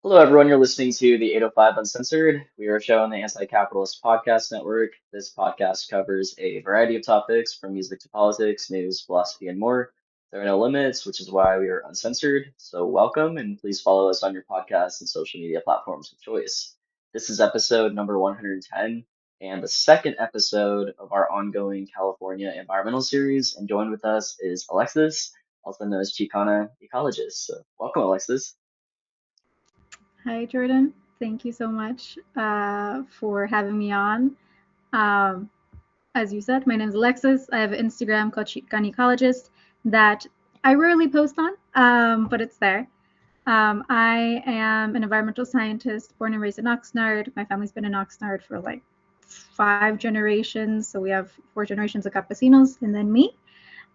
Hello, everyone. You're listening to the 805 Uncensored. We are a show on the Anti-Capitalist Podcast Network. This podcast covers a variety of topics from music to politics, news, philosophy, and more. There are no limits, which is why we are uncensored. So, welcome, and please follow us on your podcast and social media platforms of choice. This is episode number 110 and the second episode of our ongoing California environmental series. And joined with us is Alexis, also known as Chicana Ecologist. So, welcome, Alexis. Hi, Jordan. Thank you so much for having me on. Um, as you said, my name is Alexis. I have an Instagram called Chicana Ecologist that I rarely post on, but it's there. I am an environmental scientist born and raised in Oxnard. My family's been in Oxnard for like 5 generations. So we have 4 generations of campesinos and then me.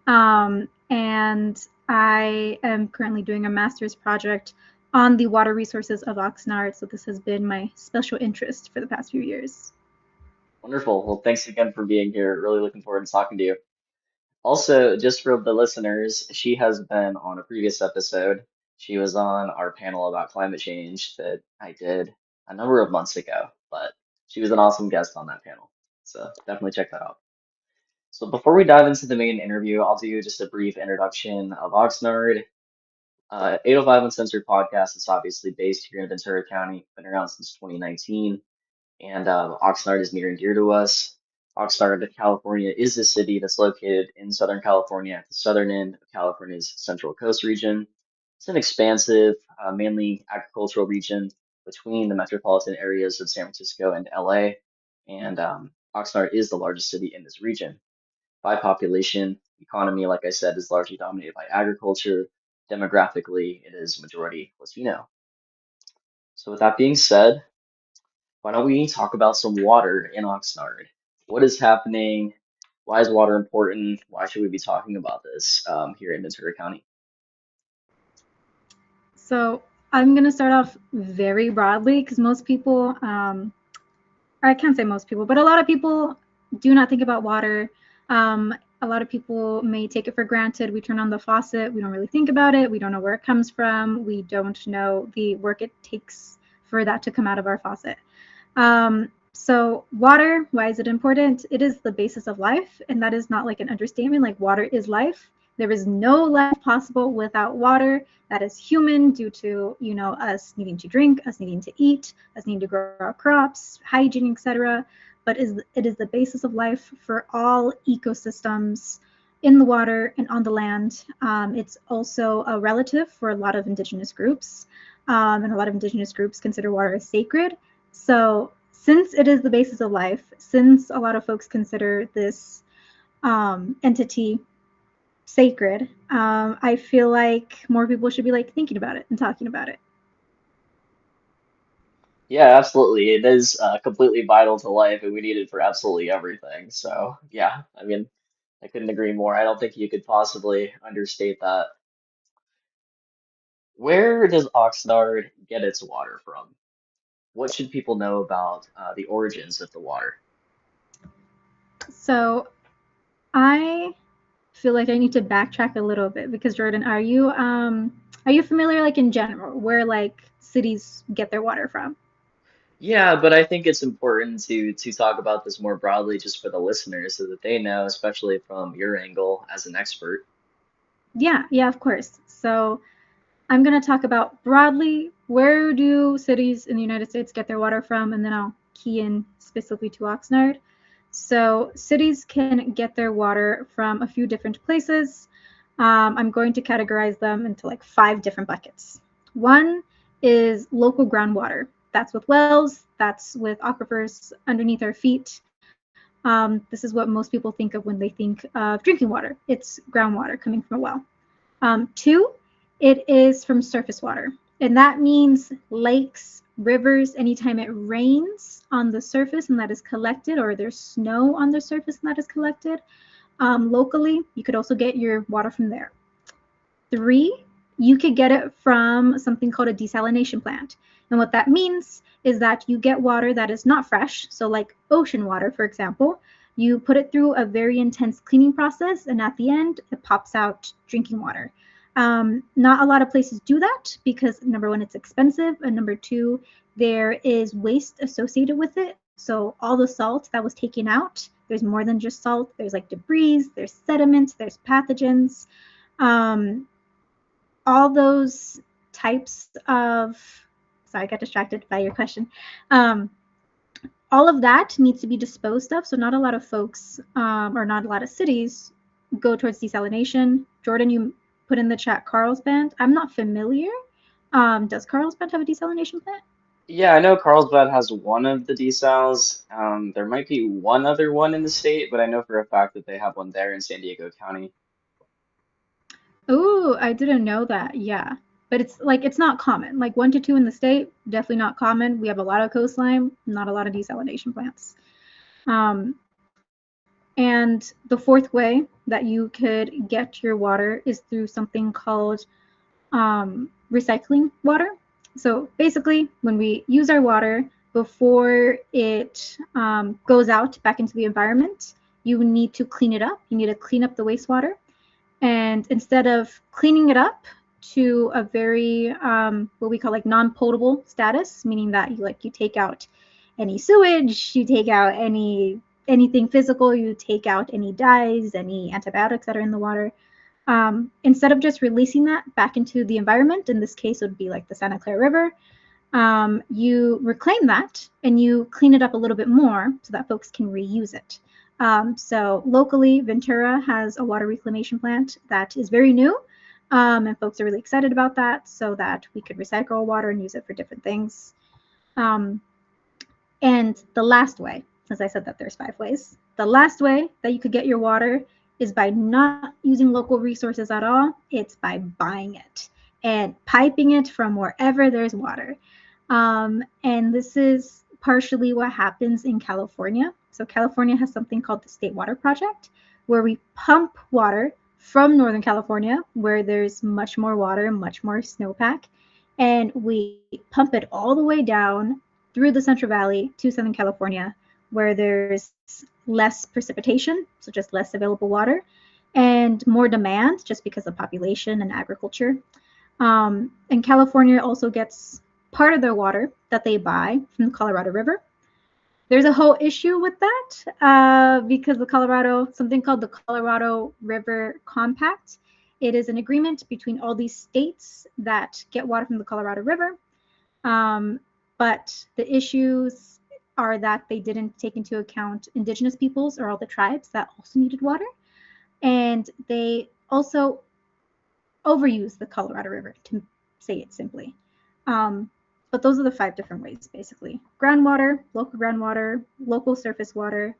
And I am currently doing a master's project on the water resources of Oxnard. So this has been my special interest for the past few years. Wonderful. Well, thanks again for being here. Really looking forward to talking to you. Also, just for the listeners, she has been on a previous episode. She was on our panel about climate change that I did a number of months ago, but she was an awesome guest on that panel. So definitely check that out. So before we dive into the main interview, I'll do just a brief introduction of Oxnard. 805 Uncensored podcast is obviously based here in Ventura County, been around since 2019. And Oxnard is near and dear to us. Oxnard, California is a city that's located in Southern California at the southern end of California's Central Coast region. It's an expansive, mainly agricultural region between the metropolitan areas of San Francisco and LA. And Oxnard is the largest city in this region. By population, economy, like I said, is largely dominated by agriculture. Demographically, it is majority Latino. So with that being said, why don't we talk about some water in Oxnard? What is happening? Why is water important? Why should we be talking about this here in Ventura County? So I'm going to start off very broadly because most people, or I can't say most people, but a lot of people do not think about water. A lot of people may take it for granted. We turn on the faucet, we don't really think about it, we don't know where it comes from, we don't know the work it takes for that to come out of our faucet. So water, why is it important? It is the basis of life, and that is not like an understatement. Like water is life. There is no life possible without water. That is human due to, us needing to drink, us needing to eat, us needing to grow our crops, hygiene, etc. But it is the basis of life for all ecosystems in the water and on the land. It's also a relative for a lot of indigenous groups, and a lot of indigenous groups consider water as sacred. So since it is the basis of life, since a lot of folks consider this entity sacred, I feel like more people should be like thinking about it and talking about it. Yeah, absolutely. It is completely vital to life, and we need it for absolutely everything. So, yeah, I mean, I couldn't agree more. I don't think you could possibly understate that. Where does Oxnard get its water from? What should people know about the origins of the water? So I feel like I need to backtrack a little bit because Jordan, are you familiar like in general where like cities get their water from? Yeah, but I think it's important to talk about this more broadly just for the listeners so that they know, especially from your angle as an expert. Yeah, of course. So I'm going to talk about broadly where do cities in the United States get their water from, and then I'll key in specifically to Oxnard. So cities can get their water from a few different places. I'm going to categorize them into like 5 different buckets. One is local groundwater. That's with wells, that's with aquifers underneath our feet. This is what most people think of when they think of drinking water. It's groundwater coming from a well. Two, it is from surface water. And that means lakes, rivers, anytime it rains on the surface and that is collected, or there's snow on the surface and that is collected locally, you could also get your water from there. Three, you could get it from something called a desalination plant. And what that means is that you get water that is not fresh, so like ocean water, for example. You put it through a very intense cleaning process, and at the end, it pops out drinking water. Not a lot of places do that because number one, it's expensive, and number two, there is waste associated with it. So all the salt that was taken out, there's more than just salt. There's like debris, there's sediments, there's pathogens. Um, all those types of, sorry, I got distracted by your question. Um, all of that needs to be disposed of. So not a lot of folks or not a lot of cities go towards desalination. Jordan, you put in the chat Carlsbad. I'm not familiar. Does Carlsbad have a desalination plant? Yeah, I know Carlsbad has one of the desals. There might be one other one in the state, but I know for a fact that they have one there in San Diego County. Oh, I didn't know that. Yeah. But it's like it's not common. Like one to two in the state, definitely not common. We have a lot of coastline, not a lot of desalination plants. Um, and the fourth way that you could get your water is through something called recycling water. So basically, when we use our water before it goes out back into the environment, you need to clean it up. You need to clean up the wastewater. And instead of cleaning it up to a very what we call like non-potable status, meaning that you take out any sewage, you take out anything physical, you take out any dyes, any antibiotics that are in the water. Instead of just releasing that back into the environment, in this case, it would be like the Santa Clara River, you reclaim that and you clean it up a little bit more so that folks can reuse it. So locally, Ventura has a water reclamation plant that is very new, and folks are really excited about that so that we could recycle water and use it for different things. Um, and the last way, since I said that there's 5 ways, the last way that you could get your water is by not using local resources at all. It's by buying it and piping it from wherever there's water. And this is partially what happens in California. So California has something called the State Water Project, where we pump water from Northern California, where there's much more water, much more snowpack, and we pump it all the way down through the Central Valley to Southern California, where there's less precipitation, so just less available water, and more demand just because of population and agriculture. And California also gets part of their water that they buy from the Colorado River. There's a whole issue with that because the Colorado, something called the Colorado River Compact. It is an agreement between all these states that get water from the Colorado River. But the issues are that they didn't take into account indigenous peoples or all the tribes that also needed water. And they also overuse the Colorado River, to say it simply. But those are the 5 different ways, basically. Groundwater, local surface water,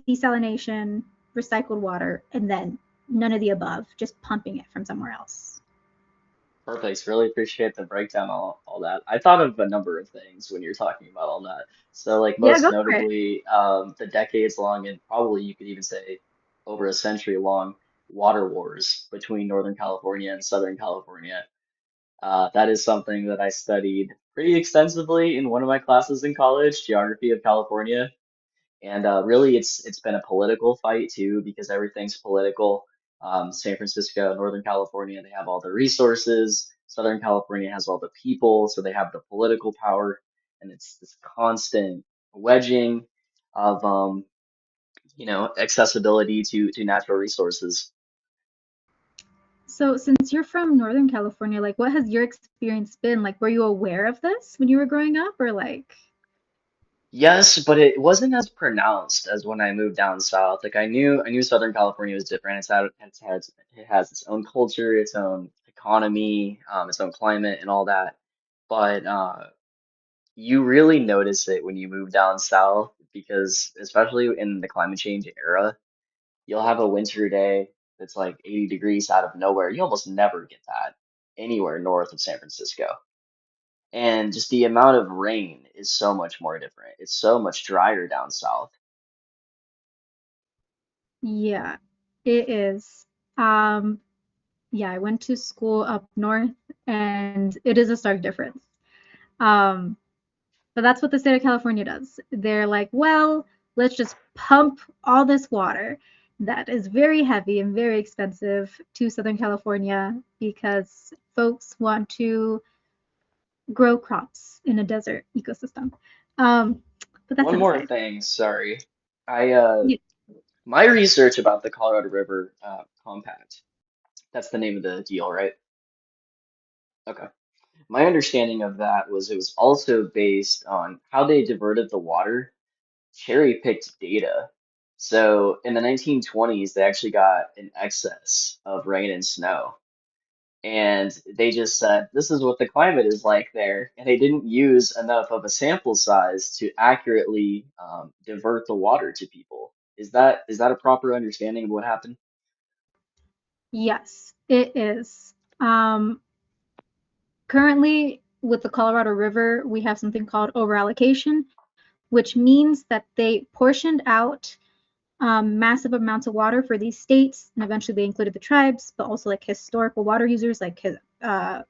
desalination, recycled water, and then none of the above, just pumping it from somewhere else. Perfect. Really appreciate the breakdown, all that. I thought of a number of things when you're talking about all that. So, like, Yeah, most go for it. notably, the decades long, and probably you could even say over a century long, water wars between Northern California and Southern California. That is something that I studied pretty extensively in one of my classes in college, Geography of California. And really, it's been a political fight too, because everything's political. San Francisco, Northern California, they have all the resources. Southern California has all the people, so they have the political power, and it's this constant wedging of accessibility to natural resources. So, since you're from Northern California, like, what has your experience been? Like, were you aware of this when you were growing up, or like, Yes, but it wasn't as pronounced as when I moved down south. Like I knew Southern California was different. It has its own culture, its own economy, its own climate, and all that. But you really notice it when you move down south because, especially in the climate change era, you'll have a winter day that's like 80 degrees out of nowhere. You almost never get that anywhere north of San Francisco. And just the amount of rain is so much more different. It's so much drier down south. yeah, it is. Um, yeah, I went to school up north, and it is a stark difference. Um, but that's what the state of California does. They're like, well, let's just pump all this water. that is very heavy and very expensive to Southern California because folks want to grow crops in a desert ecosystem. Um, but that's One an more aside. thing, sorry. I Yeah. My research about the Colorado River Compact, that's the name of the deal, right? Okay. My understanding of that was it was also based on how they diverted the water, cherry-picked data. So in the 1920s, they actually got an excess of rain and snow. And they just said, this is what the climate is like there. And they didn't use enough of a sample size to accurately divert the water to people. Is that a proper understanding of what happened? Yes, it is. Currently, with the Colorado River, we have something called overallocation, which means that they portioned out massive amounts of water for these states, and eventually they included the tribes, but also like historical water users, like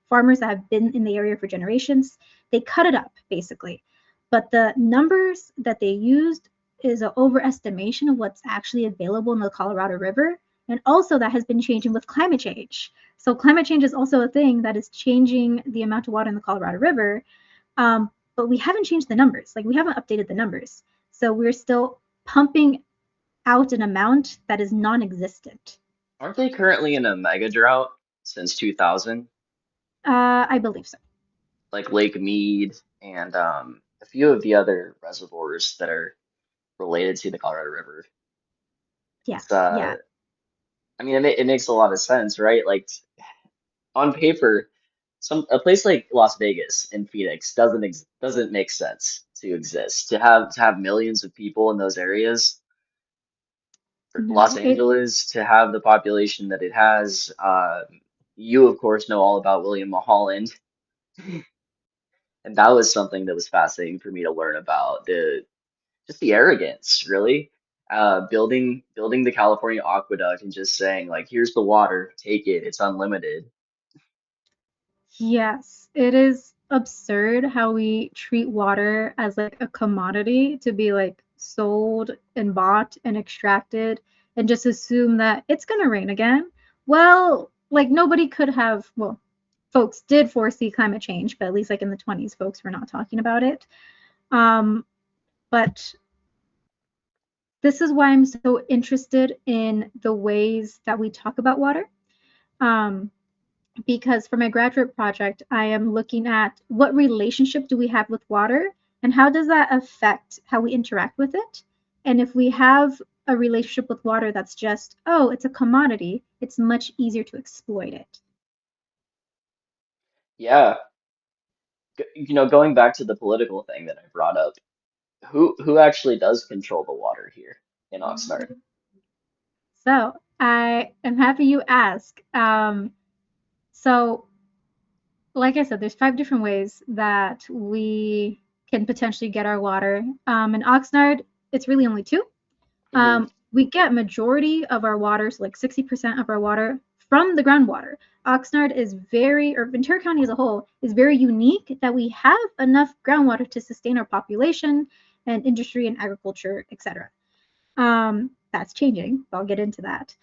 farmers that have been in the area for generations. They cut it up basically, but the numbers that they used is an overestimation of what's actually available in the Colorado River, and also that has been changing with climate change. So climate change is also a thing that is changing the amount of water in the Colorado River, but we haven't changed the numbers. Like we haven't updated the numbers, so we're still pumping out an amount that is non-existent. Aren't they currently in a mega drought since 2000? I believe so. Like Lake Mead and a few of the other reservoirs that are related to the Colorado River. Yeah, It's yeah, I mean, it makes a lot of sense, right? Like on paper, a place like Las Vegas and Phoenix doesn't make sense to exist. To have millions of people in those areas, for Los no, it, Angeles to have the population that it has. You of course know all about William Mulholland, and that was something that was fascinating for me to learn about the just the arrogance, really. Building the California aqueduct and just saying like, here's the water, take it, it's unlimited. yes, it is absurd how we treat water as like a commodity to be like sold and bought and extracted and just assume that it's gonna rain again. Well, like nobody could have, well, folks did foresee climate change, but at least like in the 20s, folks were not talking about it. Um, but this is why I'm so interested in the ways that we talk about water. Um, because for my graduate project, I am looking at what relationship do we have with water and how does that affect how we interact with it? And if we have a relationship with water that's just, oh, it's a commodity, it's much easier to exploit it. Yeah, going back to the political thing that I brought up, who actually does control the water here in Oxnard? So I am happy you ask. So like I said, there's 5 different ways that we can potentially get our water. In Oxnard, it's really only two. Hmm. We get majority of our water, so like 60% of our water from the groundwater. Oxnard is very, or Ventura County as a whole, is very unique that we have enough groundwater to sustain our population and industry and agriculture, etc. That's changing. I'll get into that.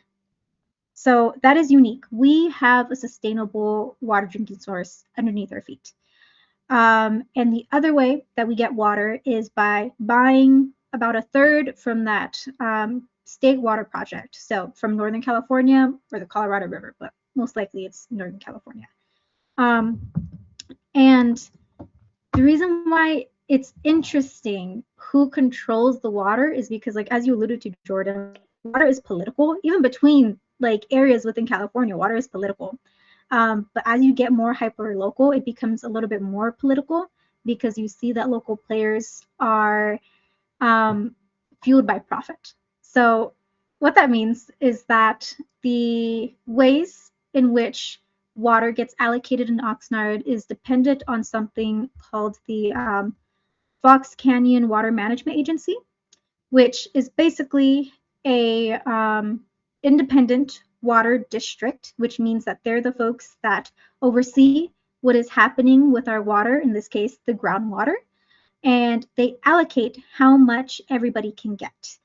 So that is unique. We have a sustainable water drinking source underneath our feet. And the other way that we get water is by buying about a third from that state water project. So from Northern California or the Colorado River, but most likely it's Northern California. Um, and the reason why it's interesting who controls the water is because, like, as you alluded to, Jordan, water is political. Even between like areas within California, water is political. But as you get more hyper local, it becomes a little bit more political because you see that local players are um, fueled by profit. So, what that means is that the ways in which water gets allocated in Oxnard is dependent on something called the Fox Canyon Water Management Agency, which is basically a independent water district, which means that they're the folks that oversee what is happening with our water, in this case, the groundwater, and they allocate how much everybody can get.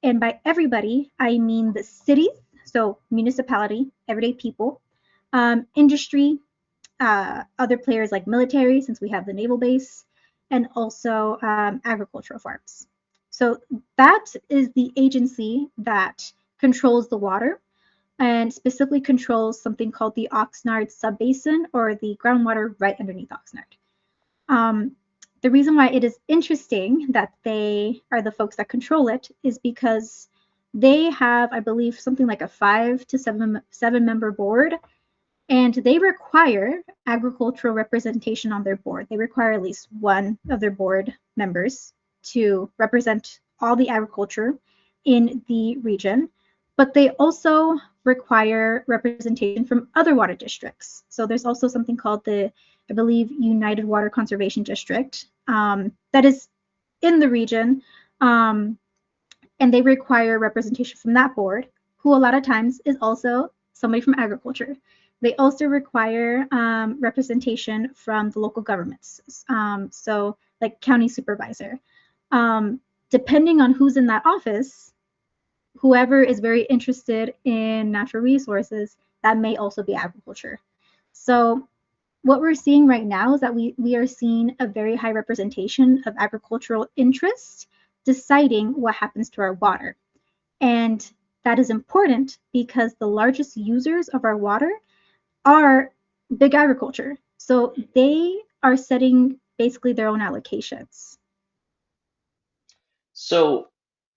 And by everybody, I mean the cities, so municipality, everyday people, industry, other players like military, since we have the naval base, and also agricultural farms. So that is the agency that controls the water and specifically controls something called the Oxnard subbasin or the groundwater right underneath Oxnard. Um, the reason why it is interesting that they are the folks that control it is because they have, I believe, something like a 5 to 7 member board, and they require agricultural representation on their board. They require at least one of their board members to represent all the agriculture in the region, but they also require representation from other water districts. So there's also something called the, I believe, United Water Conservation District that is in the region, and they require representation from that board, who a lot of times is also somebody from agriculture. They also require representation from the local governments, so like county supervisor. Depending on who's in that office, whoever is very interested in natural resources, that may also be agriculture. So what we're seeing right now is that we are seeing a very high representation of agricultural interests deciding what happens to our water. And that is important because the largest users of our water are big agriculture. So they are setting basically their own allocations. So,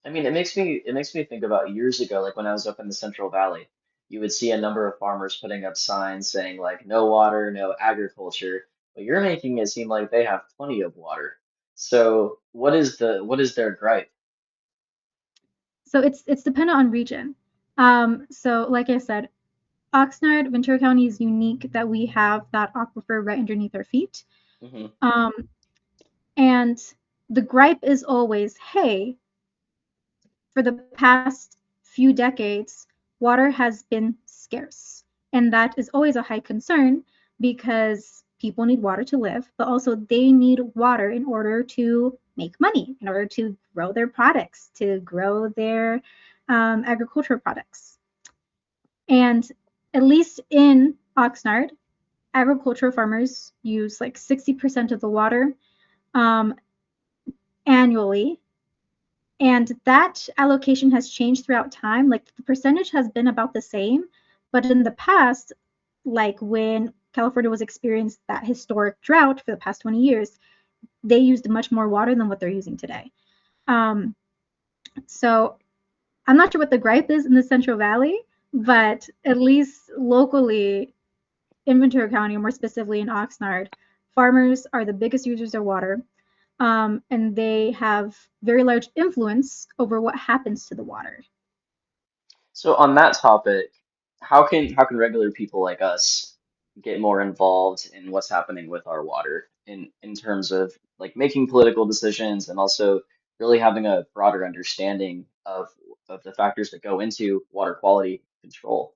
I mean, it makes me think about years ago, like when I was up in the Central Valley, you would see a number of farmers putting up signs saying like no water, no agriculture, but you're making it seem like they have plenty of water. So, what is their gripe? So it's dependent on region. So like I said, Oxnard, Ventura County is unique that we have that aquifer right underneath our feet. Hmm. Um, and the gripe is always, hey, for the past few decades, water has been scarce. And that is always a high concern because people need water to live, but also they need water in order to make money, in order to grow their products, to grow their agricultural products. And at least in Oxnard, agricultural farmers use like 60% of the water um, annually. And that allocation has changed throughout time. Like the percentage has been about the same, but in the past, like when California was experienced that historic drought for the past 20 years, they used much more water than what they're using today. Um, so I'm not sure what the gripe is in the Central Valley, but at least locally in Ventura County, or more specifically in Oxnard, farmers are the biggest users of water, and they have very large influence over what happens to the water. So on that topic, how can regular people like us get more involved in what's happening with our water in terms of like making political decisions and also really having a broader understanding of the factors that go into water quality control?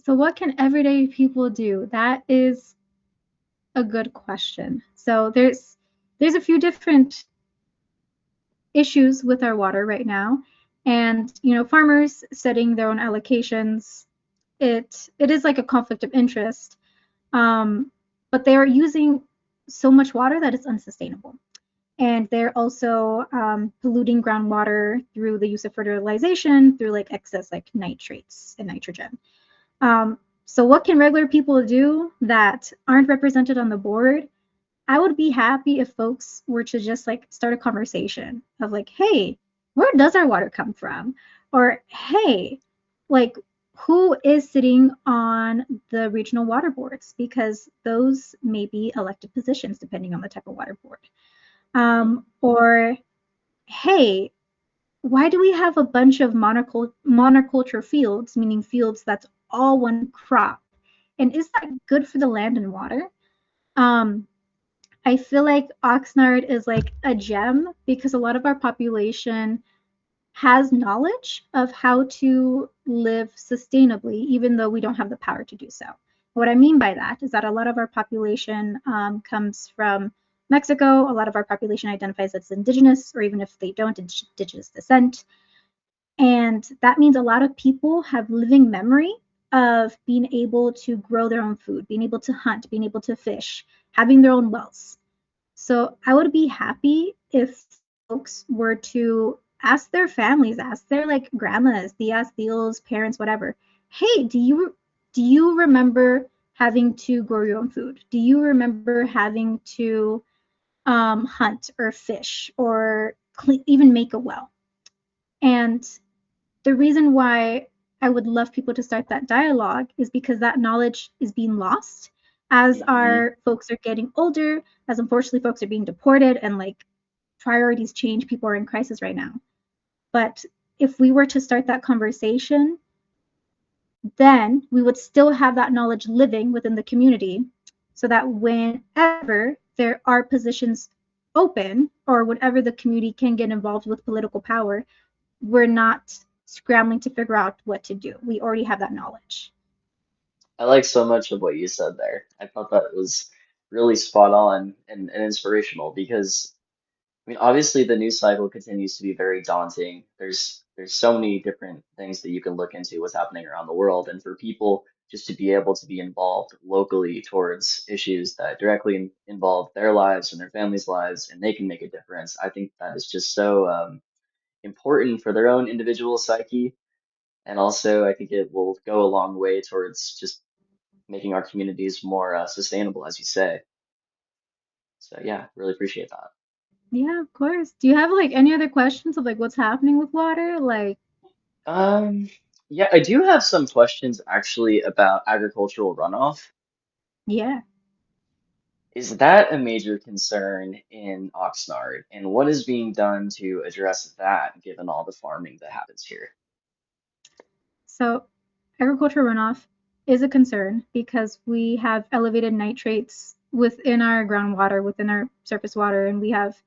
So, what can everyday people do? That is a good question. So, there's a few different issues with our water right now, and farmers setting their own allocations. It is like a conflict of interest, um, but they are using so much water that it's unsustainable. And they're also polluting groundwater through the use of fertilization, through like excess like nitrates and nitrogen. So what can regular people do that aren't represented on the board? I would be happy if folks were to just like start a conversation of like, hey, where does our water come from? Or hey, like who is sitting on the regional water boards? Because those may be elected positions depending on the type of water board. Or hey, why do we have a bunch of monoculture fields, meaning fields that's all one crop? And is that good for the land and water? Um, I feel like Oxnard is like a gem because a lot of our population has knowledge of how to live sustainably, even though we don't have the power to do so. What I mean by that is that a lot of our population comes from Mexico. A lot of our population identifies as indigenous, or even if they don't, indigenous descent. And that means a lot of people have living memory of being able to grow their own food, being able to hunt, being able to fish, having their own wells. So I would be happy if folks were to ask their families, ask their like grandmas, tias, tios, parents, whatever. Hey, do you remember having to grow your own food? Do you remember having to hunt or fish or even make a well? And the reason why I would love people to start that dialogue is because that knowledge is being lost as Hmm. our folks are getting older, as unfortunately folks are being deported and like priorities change, people are in crisis right now. But if we were to start that conversation, then we would still have that knowledge living within the community so that whenever there are positions open or whenever the community can get involved with political power, we're not scrambling to figure out what to do. We already have that knowledge. I like so much of what you said there. I thought that was really spot on and inspirational because I mean, obviously the news cycle continues to be very daunting. There's so many different things that you can look into what's happening around the world, and for people just to be able to be involved locally towards issues that directly involve their lives and their families' lives, and they can make a difference. I think that is just so important for their own individual psyche, and also I think it will go a long way towards just making our communities more sustainable, as you say. So yeah, really appreciate that. Yeah, of course. Do you have like any other questions of like what's happening with water? Like, Um, yeah, I do have some questions actually about agricultural runoff. yeah. Is that a major concern in Oxnard? And what is being done to address that, given all the farming that happens here? So agricultural runoff is a concern because we have elevated nitrates within our groundwater, within our surface water, and we have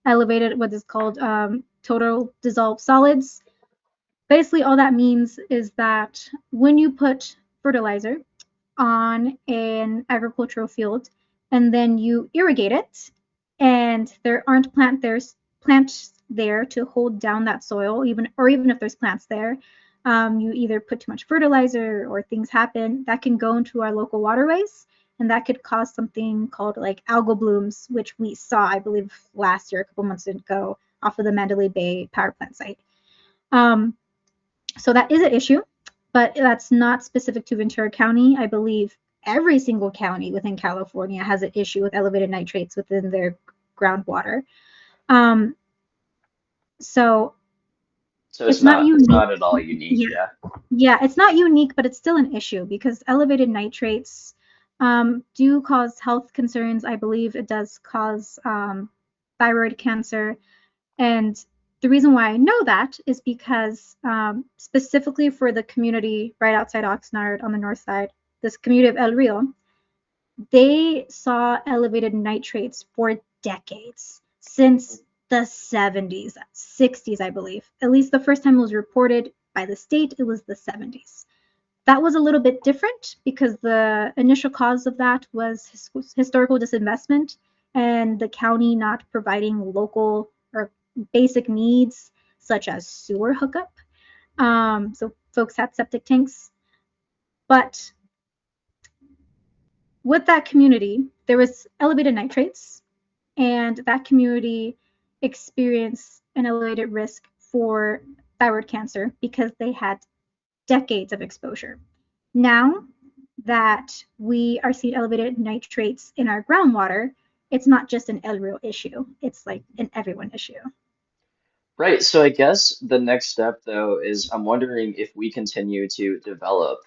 elevated what is called total dissolved solids. Basically, all that means is that when you put fertilizer on an agricultural field and then you irrigate it and there aren't plants there to hold down that soil, even if there's plants there, you either put too much fertilizer or things happen that can go into our local waterways, and that could cause something called like algal blooms, which we saw, I believe, last year, a couple months ago, off of the Mandalay Bay power plant site. um, so that is an issue, but that's not specific to Ventura County. I believe every single county within California has an issue with elevated nitrates within their groundwater. Um, so So it's not it's unique. not at all unique, Yeah, yeah. yeah, it's not unique, but it's still an issue because elevated nitrates do cause health concerns. I believe it does cause thyroid cancer. And the reason why I know that is because specifically for the community right outside Oxnard on the north side, this community of El Rio, they saw elevated nitrates for decades, since the 70s, 60s, I believe. At least the first time it was reported by the state, it was the 70s. That was a little bit different because the initial cause of that was historical disinvestment and the county not providing local or basic needs such as sewer hookup. So folks had septic tanks. But with that community, there was elevated nitrates, and that community experienced an elevated risk for thyroid cancer because they had decades of exposure. Now that we are seeing elevated nitrates in our groundwater, it's not just an El Rio issue, it's like an everyone issue. Right, so I guess the next step though is I'm wondering if we continue to develop,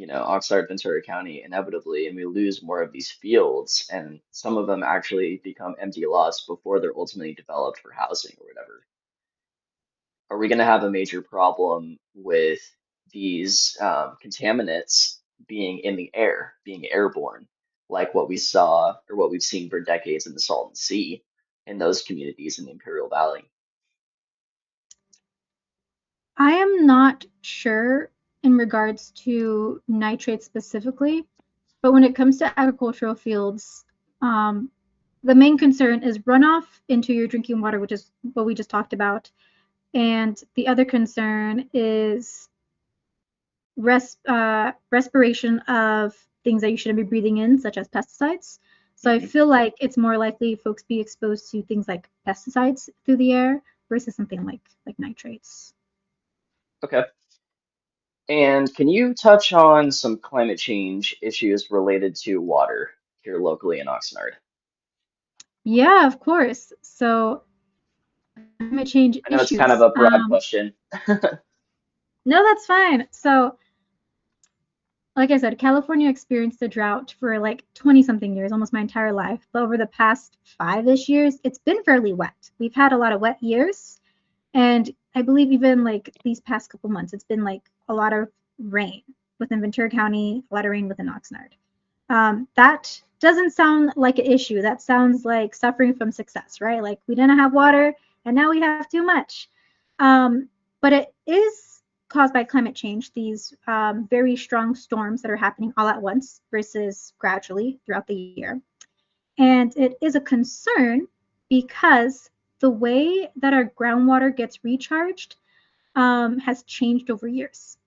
Oxnard Ventura County inevitably and we lose more of these fields and some of them actually become empty lots before they're ultimately developed for housing or whatever. Are we going to have a major problem with these contaminants being in the air, being airborne, like what we saw or what we've seen for decades in the Salton Sea in those communities in the Imperial Valley? I am not sure in regards to nitrates specifically, but when it comes to agricultural fields, um, the main concern is runoff into your drinking water, which is what we just talked about. And the other concern is respiration of things that you shouldn't be breathing in, such as pesticides. So I Hmm. feel like it's more likely folks be exposed to things like pesticides through the air versus something like nitrates. Okay. And can you touch on some climate change issues related to water here locally in Oxnard? Yeah, of course. So climate change I know it's kind of issues. a broad question. No, that's fine. So like I said, California experienced a drought for like 20 something years, almost my entire life. But over the past 5-ish years, it's been fairly wet. We've had a lot of wet years. And I believe even like these past couple months, it's been like a lot of rain within Ventura County, a lot of rain within Oxnard. That doesn't sound like an issue. That sounds like suffering from success, right? Like we didn't have water and now we have too much. Um, but it is caused by climate change, these very strong storms that are happening all at once versus gradually throughout the year. And it is a concern because the way that our groundwater gets recharged has changed over years.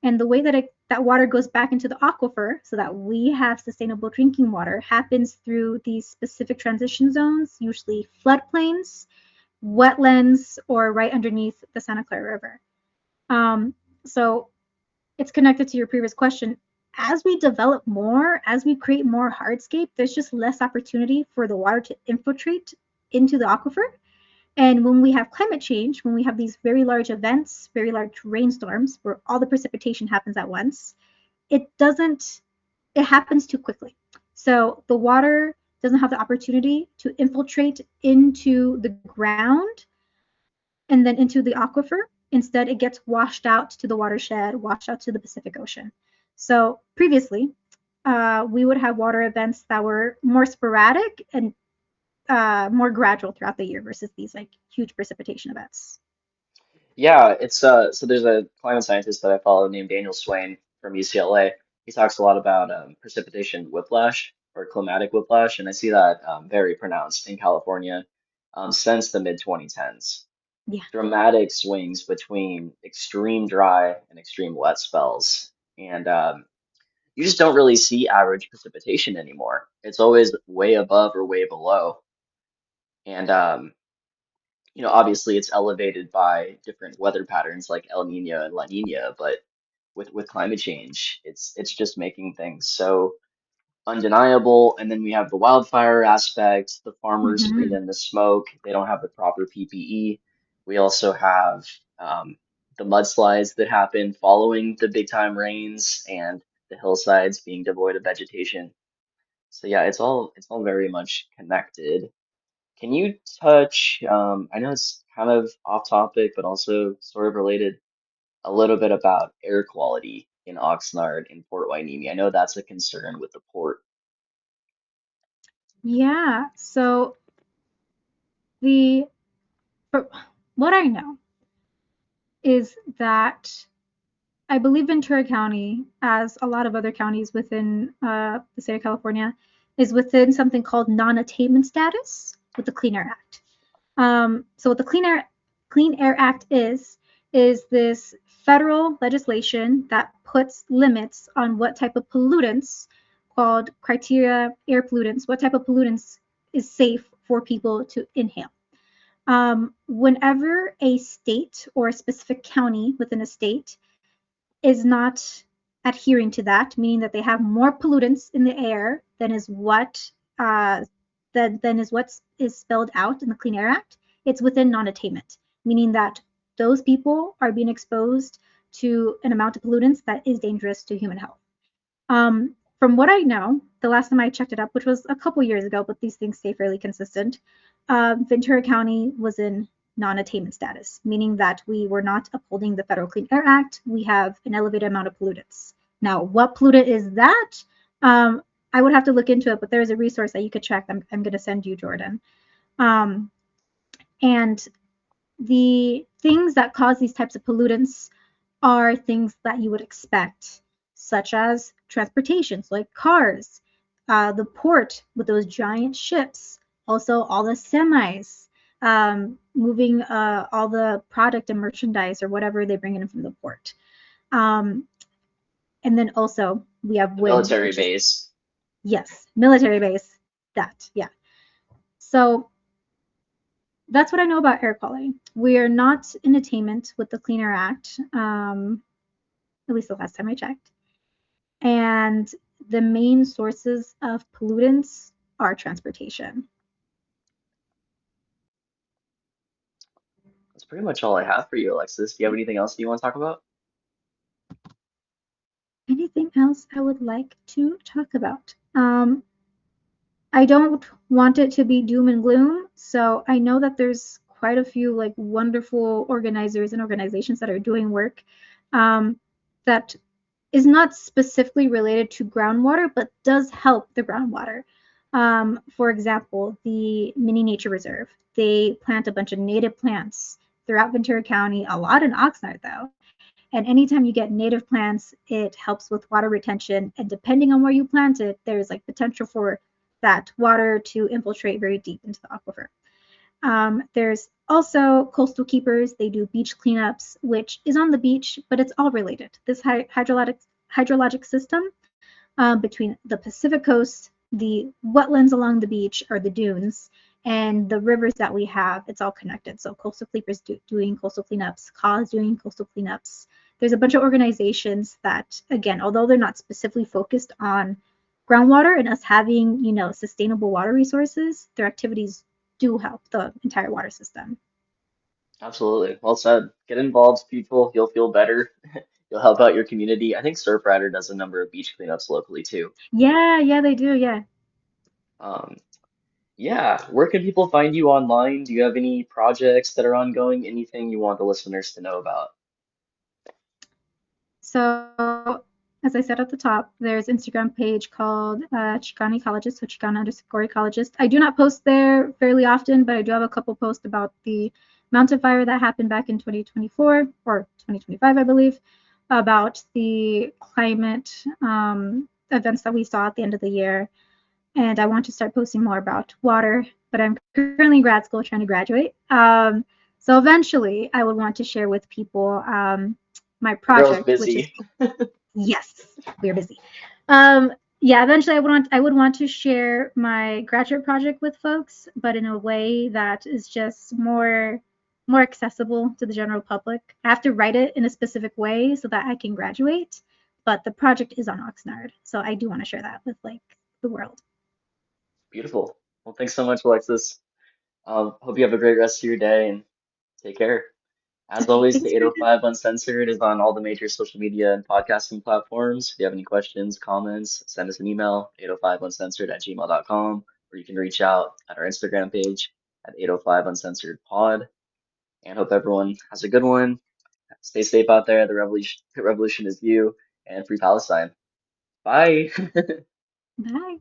And the way that that water goes back into the aquifer so that we have sustainable drinking water happens through these specific transition zones, usually floodplains, wetlands, or right underneath the Santa Clara River. Um, so it's connected to your previous question. As we develop more, as we create more hardscape, there's just less opportunity for the water to infiltrate into the aquifer. And when we have climate change, when we have these very large events, very large rainstorms where all the precipitation happens at once, it doesn't, it happens too quickly. So the water doesn't have the opportunity to infiltrate into the ground and then into the aquifer. Instead, it gets washed out to the watershed, washed out to the Pacific Ocean. So previously, we would have water events that were more sporadic and more gradual throughout the year versus these like huge precipitation events. Yeah, it's so there's a climate scientist that I follow named Daniel Swain from UCLA. He talks a lot about precipitation whiplash or climatic whiplash, and I see that very pronounced in California since the mid 2010s. Yeah. Dramatic swings between extreme dry and extreme wet spells, and you just don't really see average precipitation anymore. It's always way above or way below, and obviously it's elevated by different weather patterns like El Nino and La Nina, but with climate change, it's just making things so undeniable. And then we have the wildfire aspect. The farmers breathe Mm-hmm. in the smoke. They don't have the proper PPE. We also have the mudslides that happen following the big time rains and the hillsides being devoid of vegetation. So yeah, it's all very much connected. Can you touch, I know it's kind of off topic, but also sort of related, a little bit about air quality in Oxnard and Port Hueneme? I know that's a concern with the port. Yeah. So the for what I know is that I believe Ventura County, as a lot of other counties within the state of California, is within something called non-attainment status with the Clean Air Act. So what the Clean Air Act is this federal legislation that puts limits on what type of pollutants, called criteria air pollutants, what type of pollutants is safe for people to inhale. Whenever a state or a specific county within a state is not adhering to that, meaning that they have more pollutants in the air than is what uh, is spelled out in the Clean Air Act. It's within non-attainment, meaning that those people are being exposed to an amount of pollutants that is dangerous to human health. From what I know, the last time I checked it up, which was a couple years ago, but these things stay fairly consistent, Ventura County was in non-attainment status, meaning that we were not upholding the Federal Clean Air Act. We have an elevated amount of pollutants. Now, what pollutant is that? Um, I would have to look into it, but there is a resource that you could check. I'm going to send you, Jordan. Um, and the things that cause these types of pollutants are things that you would expect, such as transportation, so like cars, the port with those giant ships, Also, all the semis, moving all the product and merchandise or whatever they bring in from the port. Um, and then also we have The wind, military which is, base. yes, military base. That, yeah. So that's what I know about air quality. We are not in attainment with the Clean Air Act, at least the last time I checked. And the main sources of pollutants are transportation. That's pretty much all I have for you, Alexis. Do you have anything else you want to talk about? Anything else I would like to talk about? I don't want it to be doom and gloom. So I know that there's quite a few like wonderful organizers and organizations that are doing work um, that is not specifically related to groundwater, but does help the groundwater. For example, the Mini Nature Reserve. They plant a bunch of native plants throughout Ventura County, a lot in Oxnard though. And anytime you get native plants, it helps with water retention. And depending on where you plant it, there's like potential for that water to infiltrate very deep into the aquifer. There's also coastal keepers. They do beach cleanups, which is on the beach, but it's all related. This hydrologic system between the Pacific coast, the wetlands along the beach or the dunes, and the rivers that we have, it's all connected. So coastal keepers doing coastal cleanups, CAWS doing coastal cleanups. There's a bunch of organizations that, again, although they're not specifically focused on groundwater and us having, sustainable water resources, their activities do help the entire water system. Absolutely. Well said. Get involved, people. You'll feel better. You'll help out your community. I think Surf Rider does a number of beach cleanups locally too. Yeah, yeah, they do. Yeah. Um, yeah, where can people find you online? Do you have any projects that are ongoing? Anything you want the listeners to know about? So, as I said at the top, there's an Instagram page called Chicana Ecologist, so Chicana_Ecologist. I do not post there fairly often, but I do have a couple posts about the mountain fire that happened back in 2024 or 2025, I believe, about the climate events that we saw at the end of the year. And I want to start posting more about water, but I'm currently in grad school trying to graduate. So eventually, I would want to share with people my The girl's project, which is, busy. yes, we're busy. Um, yeah, eventually I would want to share my graduate project with folks, but in a way that is just more accessible to the general public. I have to write it in a specific way so that I can graduate, but the project is on Oxnard, so I do want to share that with like the world. Beautiful. Well, thanks so much, Alexis. Hope you have a great rest of your day and take care. As always, the Thanks for 805 Uncensored is on all the major social media and podcasting platforms. If you have any questions, comments, send us an email, 805uncensored@gmail.com, or you can reach out at our Instagram page at 805 Uncensored Pod. And hope everyone has a good one. Stay safe out there. The revolution is you, and free Palestine. Bye. Bye.